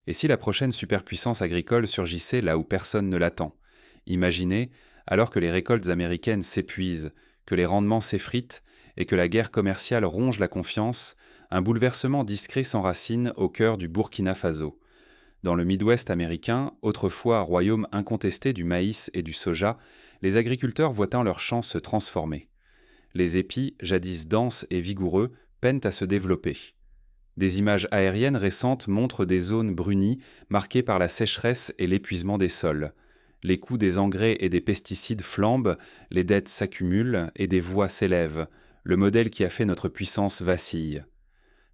Et si la prochaine superpuissance agricole surgissait là où personne ne l'attend? Imaginez, alors que les récoltes américaines s'épuisent, que les rendements s'effritent et que la guerre commerciale ronge la confiance, un bouleversement discret s'enracine au cœur du Burkina Faso. Dans le Midwest américain, autrefois royaume incontesté du maïs et du soja, les agriculteurs voient leurs champs se transformer. Les épis, jadis denses et vigoureux, peinent à se développer. Des images aériennes récentes montrent des zones brunies, marquées par la sécheresse et l'épuisement des sols. Les coûts des engrais et des pesticides flambent, les dettes s'accumulent et des voix s'élèvent. Le modèle qui a fait notre puissance vacille.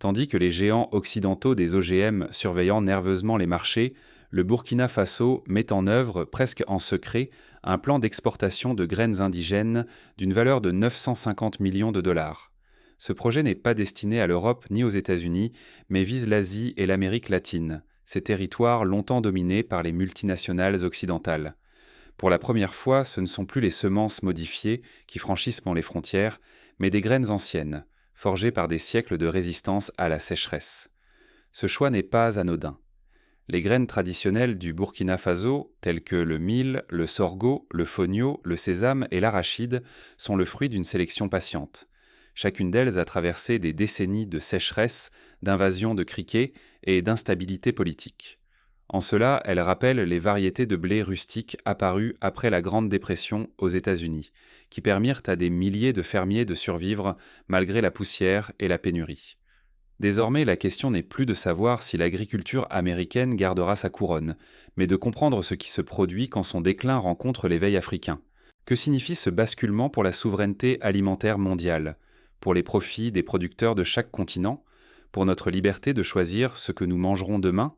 Tandis que les géants occidentaux des OGM surveillant nerveusement les marchés, le Burkina Faso met en œuvre, presque en secret, un plan d'exportation de graines indigènes d'une valeur de 950 millions de dollars. Ce projet n'est pas destiné à l'Europe ni aux États-Unis, mais vise l'Asie et l'Amérique latine, ces territoires longtemps dominés par les multinationales occidentales. Pour la première fois, ce ne sont plus les semences modifiées qui franchissent les frontières, mais des graines anciennes, forgées par des siècles de résistance à la sécheresse. Ce choix n'est pas anodin. Les graines traditionnelles du Burkina Faso, telles que le mil, le sorgho, le fonio, le sésame et l'arachide, sont le fruit d'une sélection patiente. Chacune d'elles a traversé des décennies de sécheresse, d'invasion de criquets et d'instabilité politique. En cela, elles rappellent les variétés de blé rustique apparues après la Grande Dépression aux États-Unis, qui permirent à des milliers de fermiers de survivre malgré la poussière et la pénurie. Désormais, la question n'est plus de savoir si l'agriculture américaine gardera sa couronne, mais de comprendre ce qui se produit quand son déclin rencontre l'éveil africain. Que signifie ce basculement pour la souveraineté alimentaire mondiale, pour les profits des producteurs de chaque continent, pour notre liberté de choisir ce que nous mangerons demain?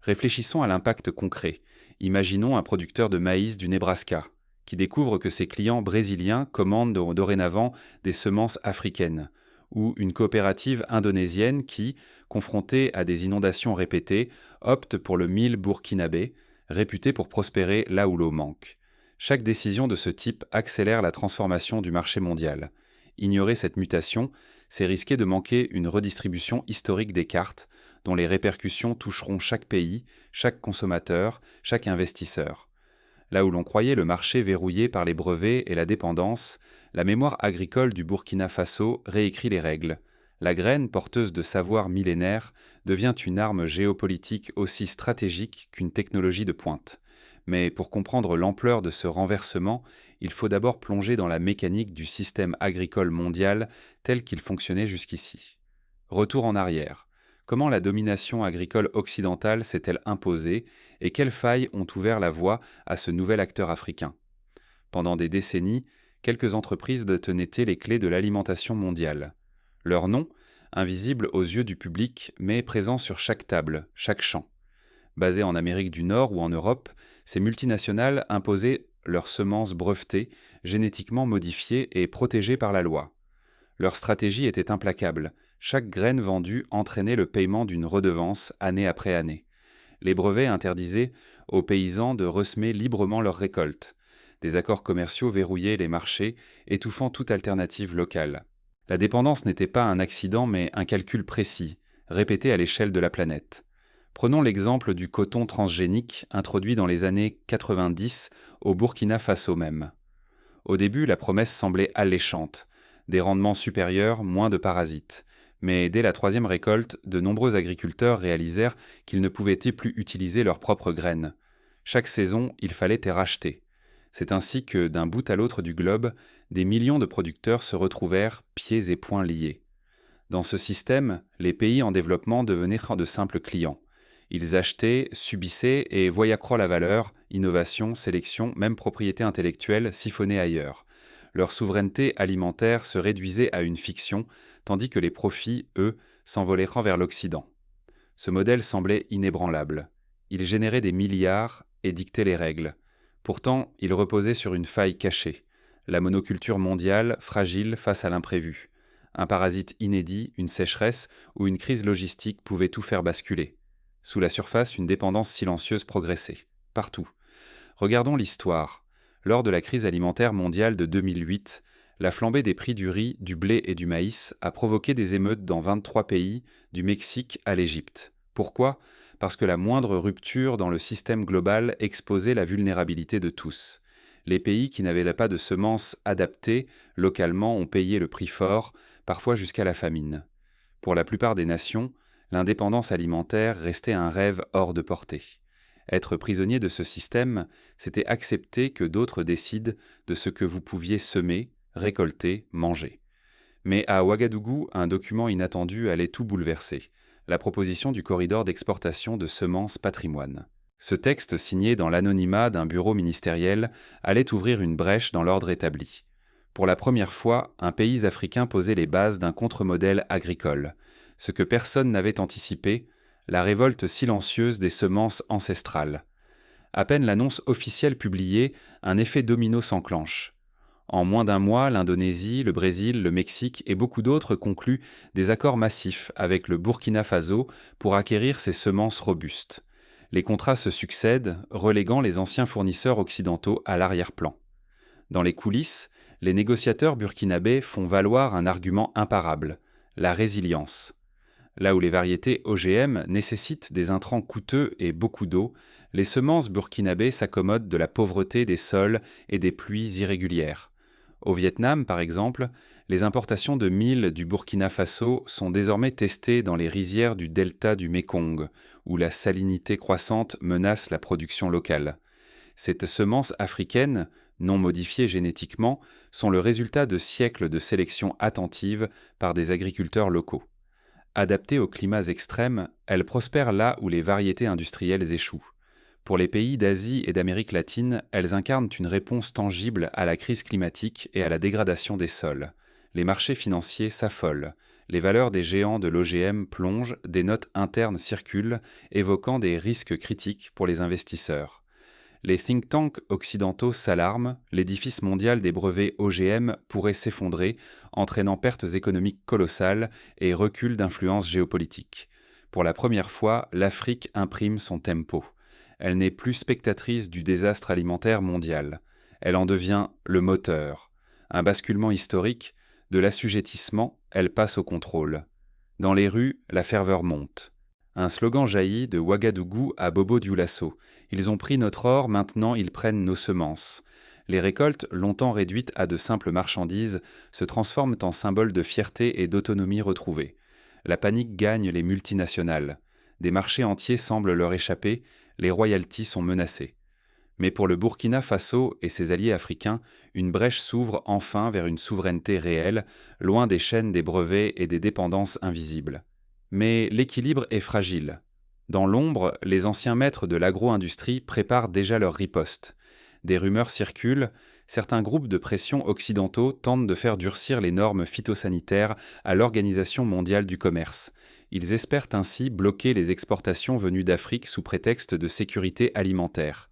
Réfléchissons à l'impact concret. Imaginons un producteur de maïs du Nebraska, qui découvre que ses clients brésiliens commandent dorénavant des semences africaines, ou une coopérative indonésienne qui, confrontée à des inondations répétées, opte pour le mil burkinabé, réputé pour prospérer là où l'eau manque. Chaque décision de ce type accélère la transformation du marché mondial. Ignorer cette mutation, c'est risquer de manquer une redistribution historique des cartes, dont les répercussions toucheront chaque pays, chaque consommateur, chaque investisseur. Là où l'on croyait le marché verrouillé par les brevets et la dépendance, la mémoire agricole du Burkina Faso réécrit les règles. La graine, porteuse de savoirs millénaires, devient une arme géopolitique aussi stratégique qu'une technologie de pointe. Mais pour comprendre l'ampleur de ce renversement, il faut d'abord plonger dans la mécanique du système agricole mondial tel qu'il fonctionnait jusqu'ici. Retour en arrière. Comment la domination agricole occidentale s'est-elle imposée et quelles failles ont ouvert la voie à ce nouvel acteur africain? Pendant des décennies, quelques entreprises détenaient les clés de l'alimentation mondiale. Leur nom, invisible aux yeux du public, mais présent sur chaque table, chaque champ. Basées en Amérique du Nord ou en Europe, ces multinationales imposaient leurs semences brevetées, génétiquement modifiées et protégées par la loi. Leur stratégie était implacable. Chaque graine vendue entraînait le paiement d'une redevance année après année. Les brevets interdisaient aux paysans de ressemer librement leurs récoltes. Des accords commerciaux verrouillaient les marchés, étouffant toute alternative locale. La dépendance n'était pas un accident mais un calcul précis, répété à l'échelle de la planète. Prenons l'exemple du coton transgénique introduit dans les années 90 au Burkina Faso même. Au début, la promesse semblait alléchante. Des rendements supérieurs, moins de parasites. Mais dès la troisième récolte, de nombreux agriculteurs réalisèrent qu'ils ne pouvaient plus utiliser leurs propres graines. Chaque saison, il fallait les racheter. C'est ainsi que, d'un bout à l'autre du globe, des millions de producteurs se retrouvèrent pieds et poings liés. Dans ce système, les pays en développement devenaient de simples clients. Ils achetaient, subissaient et voyaient accroître la valeur, innovation, sélection, même propriété intellectuelle siphonnée ailleurs. Leur souveraineté alimentaire se réduisait à une fiction, tandis que les profits, eux, s'envolaient vers l'Occident. Ce modèle semblait inébranlable. Il générait des milliards et dictait les règles. Pourtant, il reposait sur une faille cachée. La monoculture mondiale, fragile face à l'imprévu. Un parasite inédit, une sécheresse ou une crise logistique pouvaient tout faire basculer. Sous la surface, une dépendance silencieuse progressait. Partout. Regardons l'histoire. Lors de la crise alimentaire mondiale de 2008, la flambée des prix du riz, du blé et du maïs a provoqué des émeutes dans 23 pays, du Mexique à l'Égypte. Pourquoi? parce que la moindre rupture dans le système global exposait la vulnérabilité de tous. Les pays qui n'avaient pas de semences adaptées localement ont payé le prix fort, parfois jusqu'à la famine. Pour la plupart des nations, l'indépendance alimentaire restait un rêve hors de portée. Être prisonnier de ce système, c'était accepter que d'autres décident de ce que vous pouviez semer, récolter, manger. Mais à Ouagadougou, un document inattendu allait tout bouleverser, la proposition du corridor d'exportation de semences patrimoine. Ce texte, signé dans l'anonymat d'un bureau ministériel, allait ouvrir une brèche dans l'ordre établi. Pour la première fois, un pays africain posait les bases d'un contre-modèle agricole. Ce que personne n'avait anticipé, la révolte silencieuse des semences ancestrales. À peine l'annonce officielle publiée, un effet domino s'enclenche. En moins d'un mois, l'Indonésie, le Brésil, le Mexique et beaucoup d'autres concluent des accords massifs avec le Burkina Faso pour acquérir ces semences robustes. Les contrats se succèdent, reléguant les anciens fournisseurs occidentaux à l'arrière-plan. Dans les coulisses, les négociateurs burkinabés font valoir un argument imparable, la résilience. Là où les variétés OGM nécessitent des intrants coûteux et beaucoup d'eau, les semences burkinabées s'accommodent de la pauvreté des sols et des pluies irrégulières. Au Vietnam, par exemple, les importations de mil du Burkina Faso sont désormais testées dans les rizières du delta du Mékong, où la salinité croissante menace la production locale. Ces semences africaines, non modifiées génétiquement, sont le résultat de siècles de sélection attentive par des agriculteurs locaux. Adaptées aux climats extrêmes, elles prospèrent là où les variétés industrielles échouent. Pour les pays d'Asie et d'Amérique latine, elles incarnent une réponse tangible à la crise climatique et à la dégradation des sols. Les marchés financiers s'affolent. Les valeurs des géants de l'OGM plongent, des notes internes circulent, évoquant des risques critiques pour les investisseurs. Les think tanks occidentaux s'alarment, l'édifice mondial des brevets OGM pourrait s'effondrer, entraînant pertes économiques colossales et recul d'influence géopolitique. Pour la première fois, l'Afrique imprime son tempo. Elle n'est plus spectatrice du désastre alimentaire mondial. Elle en devient le moteur. Un basculement historique, de l'assujettissement, elle passe au contrôle. Dans les rues, la ferveur monte. Un slogan jaillit de Ouagadougou à Bobo Dioulasso. Ils ont pris notre or, maintenant ils prennent nos semences. Les récoltes, longtemps réduites à de simples marchandises, se transforment en symboles de fierté et d'autonomie retrouvée. La panique gagne les multinationales. Des marchés entiers semblent leur échapper, les royalties sont menacées. Mais pour le Burkina Faso et ses alliés africains, une brèche s'ouvre enfin vers une souveraineté réelle, loin des chaînes des brevets et des dépendances invisibles. Mais l'équilibre est fragile. Dans l'ombre, les anciens maîtres de l'agro-industrie préparent déjà leur riposte. Des rumeurs circulent, certains groupes de pression occidentaux tentent de faire durcir les normes phytosanitaires à l'Organisation mondiale du commerce. Ils espèrent ainsi bloquer les exportations venues d'Afrique sous prétexte de sécurité alimentaire.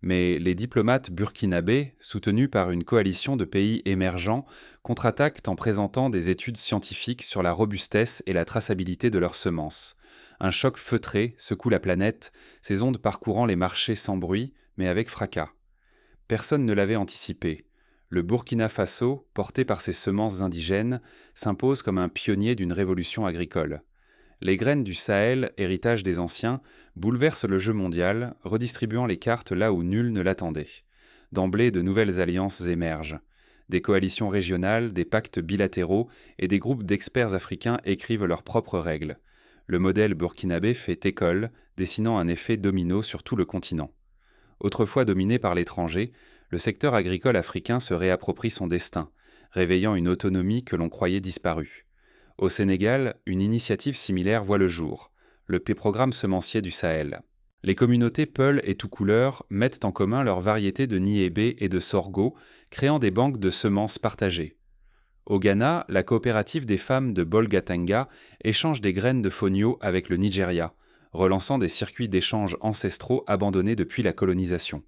Mais les diplomates burkinabés, soutenus par une coalition de pays émergents, contre-attaquent en présentant des études scientifiques sur la robustesse et la traçabilité de leurs semences. Un choc feutré secoue la planète, ces ondes parcourant les marchés sans bruit, mais avec fracas. Personne ne l'avait anticipé. Le Burkina Faso, porté par ses semences indigènes, s'impose comme un pionnier d'une révolution agricole. Les graines du Sahel, héritage des anciens, bouleversent le jeu mondial, redistribuant les cartes là où nul ne l'attendait. D'emblée, de nouvelles alliances émergent. Des coalitions régionales, des pactes bilatéraux et des groupes d'experts africains écrivent leurs propres règles. Le modèle burkinabé fait école, dessinant un effet domino sur tout le continent. Autrefois dominé par l'étranger, le secteur agricole africain se réapproprie son destin, réveillant une autonomie que l'on croyait disparue. Au Sénégal, une initiative similaire voit le jour, le Programme semencier du Sahel. Les communautés Peul et Toucouleur mettent en commun leurs variétés de niébé et de sorgho, créant des banques de semences partagées. Au Ghana, la coopérative des femmes de Bolgatanga échange des graines de fonio avec le Nigeria, relançant des circuits d'échange ancestraux abandonnés depuis la colonisation.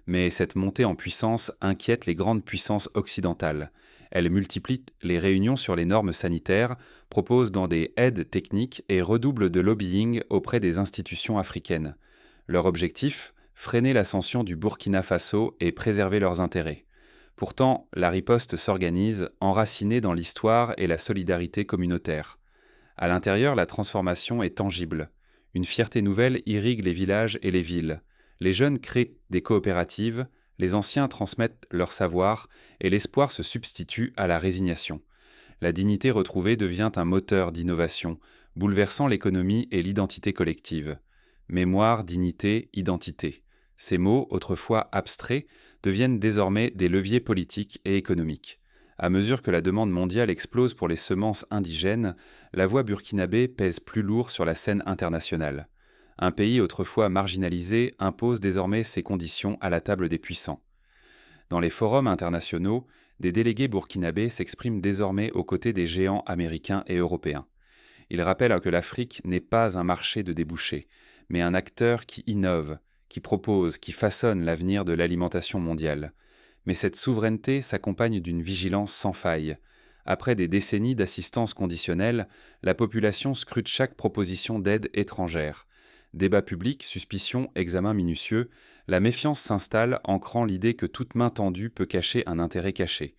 Mais cette montée en puissance inquiète les grandes puissances occidentales. Elle multiplie les réunions sur les normes sanitaires, propose dans des aides techniques et redouble de lobbying auprès des institutions africaines. Leur objectif, freiner l'ascension du Burkina Faso et préserver leurs intérêts. Pourtant, la riposte s'organise, enracinée dans l'histoire et la solidarité communautaire. À l'intérieur, la transformation est tangible. Une fierté nouvelle irrigue les villages et les villes. Les jeunes créent des coopératives, les anciens transmettent leur savoir et l'espoir se substitue à la résignation. La dignité retrouvée devient un moteur d'innovation, bouleversant l'économie et l'identité collective. Mémoire, dignité, identité. Ces mots, autrefois abstraits, deviennent désormais des leviers politiques et économiques. À mesure que la demande mondiale explose pour les semences indigènes, la voix burkinabé pèse plus lourd sur la scène internationale. Un pays autrefois marginalisé impose désormais ses conditions à la table des puissants. Dans les forums internationaux, des délégués burkinabés s'expriment désormais aux côtés des géants américains et européens. Ils rappellent que l'Afrique n'est pas un marché de débouchés, mais un acteur qui innove, qui propose, qui façonne l'avenir de l'alimentation mondiale. Mais cette souveraineté s'accompagne d'une vigilance sans faille. Après des décennies d'assistance conditionnelle, la population scrute chaque proposition d'aide étrangère. Débat public, suspicion, examen minutieux, la méfiance s'installe, ancrant l'idée que toute main tendue peut cacher un intérêt caché.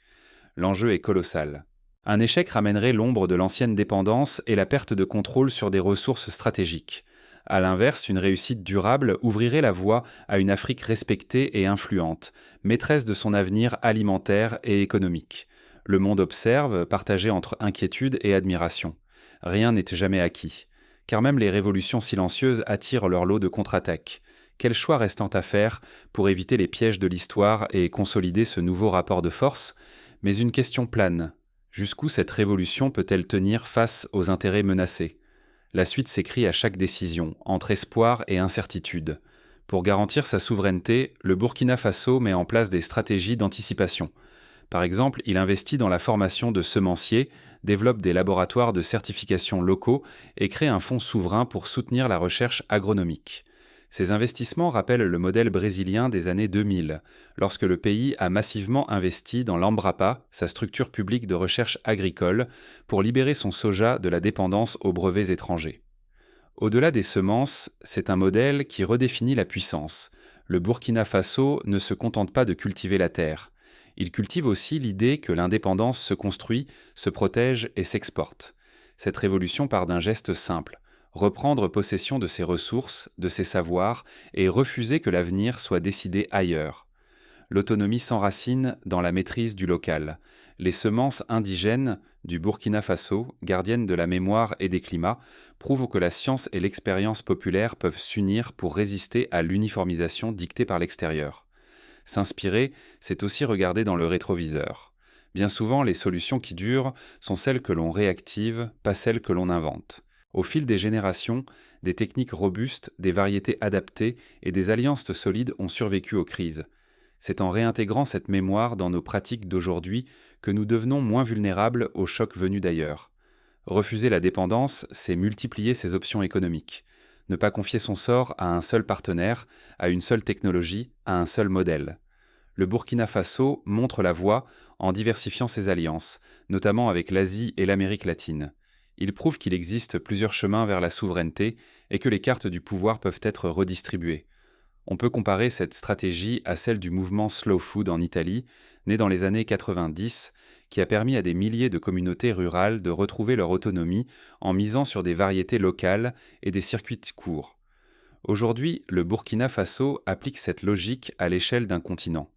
L'enjeu est colossal. Un échec ramènerait l'ombre de l'ancienne dépendance et la perte de contrôle sur des ressources stratégiques. À l'inverse, une réussite durable ouvrirait la voie à une Afrique respectée et influente, maîtresse de son avenir alimentaire et économique. Le monde observe, partagé entre inquiétude et admiration. Rien n'est jamais acquis. Car même les révolutions silencieuses attirent leur lot de contre-attaques. Quel choix restant à faire pour éviter les pièges de l'histoire et consolider ce nouveau rapport de force? Mais une question plane. Jusqu'où cette révolution peut-elle tenir face aux intérêts menacés? La suite s'écrit à chaque décision, entre espoir et incertitude. Pour garantir sa souveraineté, le Burkina Faso met en place des stratégies d'anticipation. Par exemple, il investit dans la formation de semenciers, développe des laboratoires de certification locaux et crée un fonds souverain pour soutenir la recherche agronomique. Ces investissements rappellent le modèle brésilien des années 2000, lorsque le pays a massivement investi dans l'Embrapa, sa structure publique de recherche agricole, pour libérer son soja de la dépendance aux brevets étrangers. Au-delà des semences, c'est un modèle qui redéfinit la puissance. Le Burkina Faso ne se contente pas de cultiver la terre. Il cultive aussi l'idée que l'indépendance se construit, se protège et s'exporte. Cette révolution part d'un geste simple: reprendre possession de ses ressources, de ses savoirs, et refuser que l'avenir soit décidé ailleurs. L'autonomie s'enracine dans la maîtrise du local. Les semences indigènes du Burkina Faso, gardiennes de la mémoire et des climats, prouvent que la science et l'expérience populaire peuvent s'unir pour résister à l'uniformisation dictée par l'extérieur. S'inspirer, c'est aussi regarder dans le rétroviseur. Bien souvent, les solutions qui durent sont celles que l'on réactive, pas celles que l'on invente. Au fil des générations, des techniques robustes, des variétés adaptées et des alliances solides ont survécu aux crises. C'est en réintégrant cette mémoire dans nos pratiques d'aujourd'hui que nous devenons moins vulnérables aux chocs venus d'ailleurs. Refuser la dépendance, c'est multiplier ses options économiques. Ne pas confier son sort à un seul partenaire, à une seule technologie, à un seul modèle. Le Burkina Faso montre la voie en diversifiant ses alliances, notamment avec l'Asie et l'Amérique latine. Il prouve qu'il existe plusieurs chemins vers la souveraineté et que les cartes du pouvoir peuvent être redistribuées. On peut comparer cette stratégie à celle du mouvement Slow Food en Italie, né dans les années 90, qui a permis à des milliers de communautés rurales de retrouver leur autonomie en misant sur des variétés locales et des circuits courts. Aujourd'hui, le Burkina Faso applique cette logique à l'échelle d'un continent.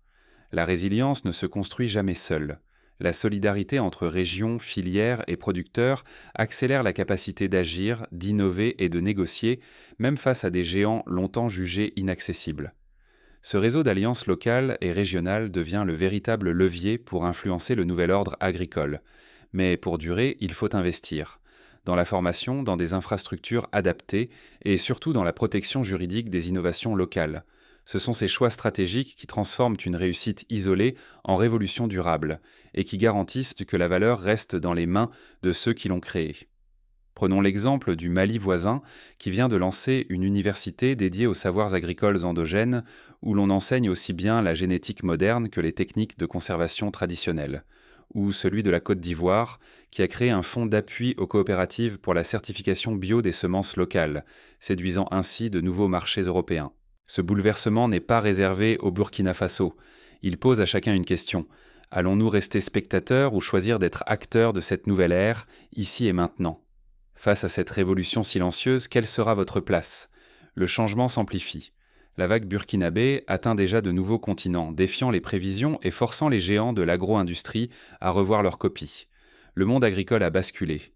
La résilience ne se construit jamais seule. La solidarité entre régions, filières et producteurs accélère la capacité d'agir, d'innover et de négocier, même face à des géants longtemps jugés inaccessibles. Ce réseau d'alliances locales et régionales devient le véritable levier pour influencer le nouvel ordre agricole. Mais pour durer, il faut investir. Dans la formation, dans des infrastructures adaptées et surtout dans la protection juridique des innovations locales. Ce sont ces choix stratégiques qui transforment une réussite isolée en révolution durable et qui garantissent que la valeur reste dans les mains de ceux qui l'ont créée. Prenons l'exemple du Mali voisin qui vient de lancer une université dédiée aux savoirs agricoles endogènes où l'on enseigne aussi bien la génétique moderne que les techniques de conservation traditionnelles. Ou celui de la Côte d'Ivoire qui a créé un fonds d'appui aux coopératives pour la certification bio des semences locales, séduisant ainsi de nouveaux marchés européens. Ce bouleversement n'est pas réservé au Burkina Faso. Il pose à chacun une question. Allons-nous rester spectateurs ou choisir d'être acteurs de cette nouvelle ère, ici et maintenant ? Face à cette révolution silencieuse, quelle sera votre place? Le changement s'amplifie. La vague burkinabé atteint déjà de nouveaux continents, défiant les prévisions et forçant les géants de l'agro-industrie à revoir leurs copies. Le monde agricole a basculé.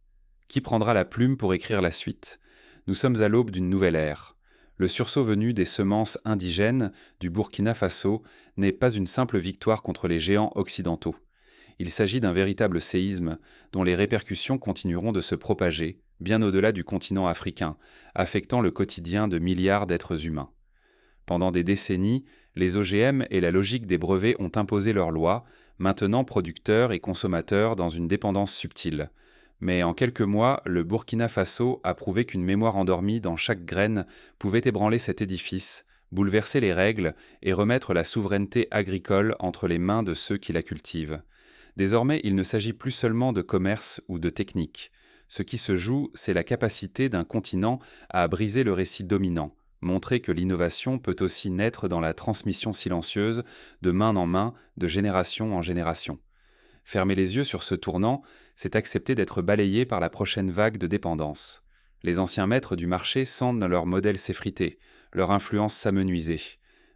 Qui prendra la plume pour écrire la suite? Nous sommes à l'aube d'une nouvelle ère. Le sursaut venu des semences indigènes du Burkina Faso n'est pas une simple victoire contre les géants occidentaux. Il s'agit d'un véritable séisme dont les répercussions continueront de se propager bien au-delà du continent africain, affectant le quotidien de milliards d'êtres humains. Pendant des décennies, les OGM et la logique des brevets ont imposé leurs lois, maintenant producteurs et consommateurs dans une dépendance subtile. Mais en quelques mois, le Burkina Faso a prouvé qu'une mémoire endormie dans chaque graine pouvait ébranler cet édifice, bouleverser les règles et remettre la souveraineté agricole entre les mains de ceux qui la cultivent. Désormais, il ne s'agit plus seulement de commerce ou de technique. Ce qui se joue, c'est la capacité d'un continent à briser le récit dominant, montrer que l'innovation peut aussi naître dans la transmission silencieuse, de main en main, de génération en génération. Fermer les yeux sur ce tournant, c'est accepter d'être balayé par la prochaine vague de dépendance. Les anciens maîtres du marché sentent leur modèle s'effriter, leur influence s'amenuiser.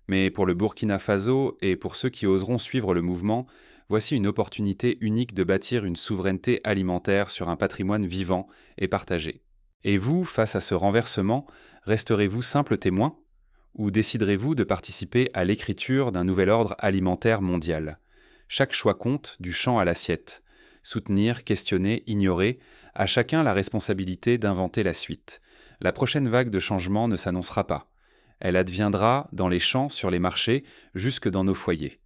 Mais pour le Burkina Faso et pour ceux qui oseront suivre le mouvement, voici une opportunité unique de bâtir une souveraineté alimentaire sur un patrimoine vivant et partagé. Et vous, face à ce renversement, resterez-vous simple témoin? Ou déciderez-vous de participer à l'écriture d'un nouvel ordre alimentaire mondial? Chaque choix compte, du champ à l'assiette. Soutenir, questionner, ignorer, à chacun la responsabilité d'inventer la suite. La prochaine vague de changement ne s'annoncera pas. Elle adviendra dans les champs, sur les marchés, jusque dans nos foyers.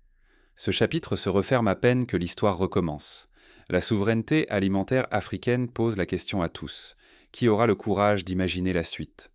Ce chapitre se referme à peine que l'histoire recommence. La souveraineté alimentaire africaine pose la question à tous. Qui aura le courage d'imaginer la suite?